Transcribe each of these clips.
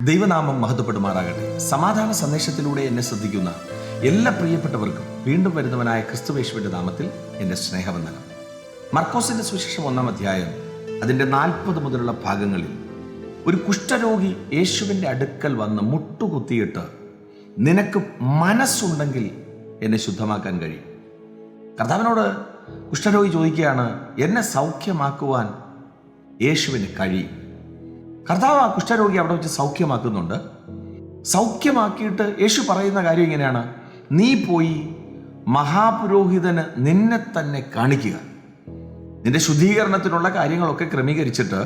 ദൈവനാമം മഹത്വപ്പെടുമാറാകട്ടെ. സമാധാന സന്ദേശത്തിലൂടെ എന്നെ ശ്രദ്ധിക്കുന്ന എല്ലാ പ്രിയപ്പെട്ടവർക്കും വീണ്ടും വരുന്നവനായ ക്രിസ്തുയേശുവിന്റെ നാമത്തിൽ എൻ്റെ സ്നേഹവന്ദനം. മർക്കോസിന്റെ സുവിശേഷം 1-ാം അധ്യായം അതിൻ്റെ 40 മുതലുള്ള ഭാഗങ്ങളിൽ ഒരു കുഷ്ഠരോഗി യേശുവിൻ്റെ അടുക്കൽ വന്ന് മുട്ടുകുത്തിയിട്ട്, നിനക്ക് മനസ്സുണ്ടെങ്കിൽ എന്നെ ശുദ്ധമാക്കാൻ കഴിയും. കർത്താവിനോട് കുഷ്ഠരോഗി ചോദിക്കുകയാണ്, എന്നെ സൗഖ്യമാക്കുവാൻ യേശുവിന് കഴിയും. കർത്താവ് ആ കുഷ്ഠരോഗി അവിടെ വെച്ച് സൗഖ്യമാക്കുന്നുണ്ട്. സൗഖ്യമാക്കിയിട്ട് യേശു പറയുന്ന കാര്യം ഇങ്ങനെയാണ്: നീ പോയി മഹാപുരോഹിതന് നിന്നെ തന്നെ കാണിക്കുക. നിന്റെ ശുദ്ധീകരണത്തിനുള്ള കാര്യങ്ങളൊക്കെ ക്രമീകരിച്ചിട്ട്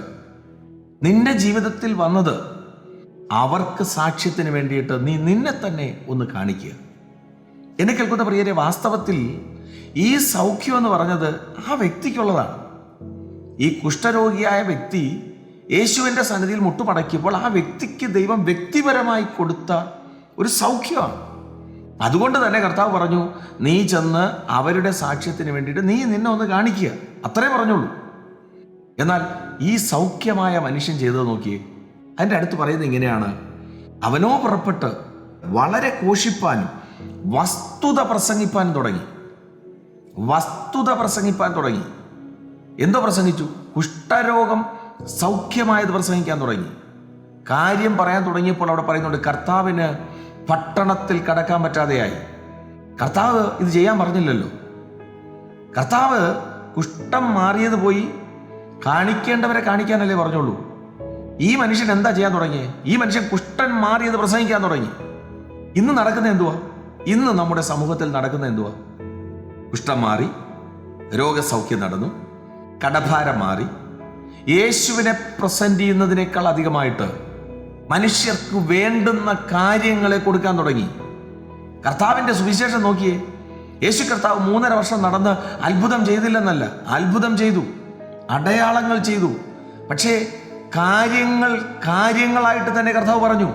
നിന്റെ ജീവിതത്തിൽ വന്നത് അവർക്ക് സാക്ഷ്യത്തിന് വേണ്ടിയിട്ട് നീ നിന്നെ തന്നെ ഒന്ന് കാണിക്കുക. എന്നെ കേൾക്കുന്ന പ്രിയരെ, വാസ്തവത്തിൽ ഈ സൗഖ്യം എന്ന് പറഞ്ഞത് ആ വ്യക്തിക്കുള്ളതാണ്. ഈ കുഷ്ഠരോഗിയായ വ്യക്തി യേശുവിൻ്റെ സന്നിധിയിൽ മുട്ടുമടക്കിയപ്പോൾ ആ വ്യക്തിക്ക് ദൈവം വ്യക്തിപരമായി കൊടുത്ത ഒരു സൗഖ്യമാണ്. അതുകൊണ്ട് തന്നെ കർത്താവ് പറഞ്ഞു, നീ ചെന്ന് അവരുടെ സാക്ഷ്യത്തിന് വേണ്ടിയിട്ട് നീ നിന്നെ ഒന്ന് കാണിക്കുക, അത്രേ പറഞ്ഞുള്ളൂ. എന്നാൽ ഈ സൗഖ്യമായ മനുഷ്യൻ ചെയ്തത് നോക്കിയേ. അതിൻ്റെ അടുത്ത് പറയുന്നത് ഇങ്ങനെയാണ്: അവനോ പുറപ്പെട്ട് വളരെ ഘോഷിപ്പാനും വസ്തുത പ്രസംഗിപ്പാൻ തുടങ്ങി. എന്തോ പ്രസംഗിച്ചു? കുഷ്ഠരോഗം സൗഖ്യമായത് പ്രസംഗിക്കാൻ തുടങ്ങി. കാര്യം പറയാൻ തുടങ്ങിയപ്പോൾ അവിടെ പറയുന്നുണ്ട്, കർത്താവിന് പട്ടണത്തിൽ കടക്കാൻ പറ്റാതെയായി. കർത്താവ് ഇത് ചെയ്യാൻ പറഞ്ഞില്ലല്ലോ. കർത്താവ് കുഷ്ഠം മാറിയത് പോയി കാണിക്കേണ്ടവരെ കാണിക്കാനല്ലേ പറഞ്ഞുള്ളൂ. ഈ മനുഷ്യൻ എന്താ ചെയ്യാൻ തുടങ്ങിയേ? ഈ മനുഷ്യൻ കുഷ്ഠൻ മാറിയത് പ്രസംഗിക്കാൻ തുടങ്ങി. ഇന്ന് നടക്കുന്ന എന്തുവാ? ഇന്ന് നമ്മുടെ സമൂഹത്തിൽ നടക്കുന്ന എന്തുവാ? കുഷ്ഠം മാറി, രോഗസൗഖ്യം നടന്നു, കടഭാരം മാറി. യേശുവിനെ പ്രസന്റ് ചെയ്യുന്നതിനേക്കാൾ അധികമായിട്ട് മനുഷ്യർക്ക് വേണ്ടുന്ന കാര്യങ്ങളെ കൊടുക്കാൻ തുടങ്ങി. കർത്താവിൻ്റെ സുവിശേഷം നോക്കിയേ. യേശു കർത്താവ് 3.5 വർഷം നടന്ന് അത്ഭുതം ചെയ്തില്ലെന്നല്ല, അത്ഭുതം ചെയ്തു, അടയാളങ്ങൾ ചെയ്തു. പക്ഷേ കാര്യങ്ങളായിട്ട് തന്നെ കർത്താവ് പറഞ്ഞു.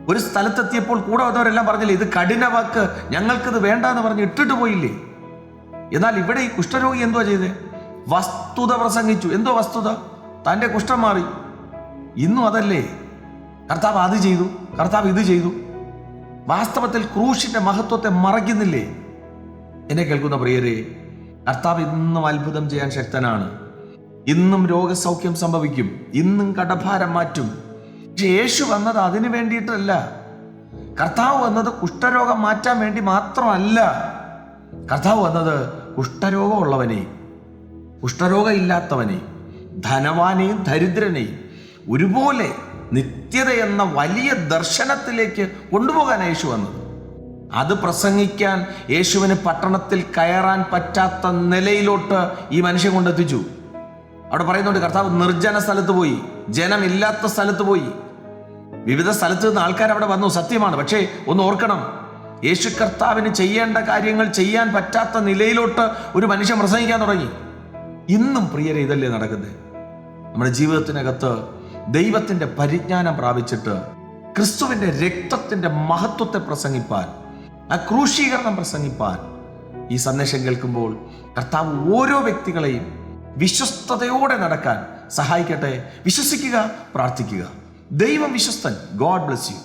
ഒരു സ്ഥലത്തെത്തിയപ്പോൾ കൂടെ വന്നവരെല്ലാം പറഞ്ഞില്ലേ, ഇത് കഠിന വാക്ക്, ഞങ്ങൾക്കിത് വേണ്ടാന്ന് പറഞ്ഞ് ഇട്ടിട്ട് പോയില്ലേ? എന്നാൽ ഇവിടെ ഈ കുഷ്ഠരോഗി എന്തുവാ ചെയ്തേ? വസ്തുത പ്രസംഗിച്ചു. എന്തോ വസ്തുത? തൻ്റെ കുഷ്ഠം മാറി. ഇന്നും അതല്ലേ? കർത്താവ് അത് ചെയ്തു, കർത്താവ് ഇത് ചെയ്തു. വാസ്തവത്തിൽ ക്രൂശിന്റെ മഹത്വത്തെ മറയ്ക്കുന്നില്ലേ? എന്നെ കേൾക്കുന്ന പ്രിയരെ, കർത്താവ് ഇന്നും അത്ഭുതം ചെയ്യാൻ ശക്തനാണ്. ഇന്നും രോഗസൗഖ്യം സംഭവിക്കും, ഇന്നും കടഭാരം മാറ്റും. പക്ഷെ യേശു വന്നത് അതിനു വേണ്ടിയിട്ടല്ല. കർത്താവ് വന്നത് കുഷ്ഠരോഗം മാറ്റാൻ വേണ്ടി മാത്രമല്ല. കർത്താവ് വന്നത് കുഷ്ഠരോഗമുള്ളവനെ, കുഷ്ഠരോഗം ഇല്ലാത്തവനെ, ധനവാനെയും ദരിദ്രനെയും ഒരുപോലെ നിത്യത എന്ന വലിയ ദർശനത്തിലേക്ക് കൊണ്ടുപോകാൻ യേശു വന്നത്. അത് പ്രസംഗിക്കാൻ യേശുവിന് പട്ടണത്തിൽ കയറാൻ പറ്റാത്ത നിലയിലോട്ട് ഈ മനുഷ്യൻ കൊണ്ടെത്തിച്ചു. അവിടെ പറയുന്നുണ്ട്, കർത്താവ് നിർജ്ജന സ്ഥലത്ത് പോയി, ജനമില്ലാത്ത സ്ഥലത്ത് പോയി. വിവിധ സ്ഥലത്ത് നിന്ന് ആൾക്കാർ അവിടെ വന്നു, സത്യമാണ്. പക്ഷേ ഒന്ന് ഓർക്കണം, യേശു കർത്താവിന് ചെയ്യേണ്ട കാര്യങ്ങൾ ചെയ്യാൻ പറ്റാത്ത നിലയിലോട്ട് ഒരു മനുഷ്യൻ പ്രസംഗിക്കാൻ തുടങ്ങി. ഇന്നും പ്രിയരെ ഇതല്ലേ നടക്കുന്നത്? നമ്മുടെ ജീവിതത്തിനകത്ത് ദൈവത്തിൻ്റെ പരിജ്ഞാനം പ്രാപിച്ചിട്ട് ക്രിസ്തുവിൻ്റെ രക്തത്തിൻ്റെ മഹത്വത്തെ പ്രസംഗിപ്പാൻ, ആ ക്രൂശീകരണം പ്രസംഗിപ്പാൻ ഈ സന്ദേശം കേൾക്കുമ്പോൾ കർത്താവ് ഓരോ വ്യക്തികളെയും വിശ്വസ്തയോടെ നടക്കാൻ സഹായിക്കട്ടെ. വിശ്വസിക്കുക, പ്രാർത്ഥിക്കുക. ദൈവം വിശ്വസ്തൻ. God bless U.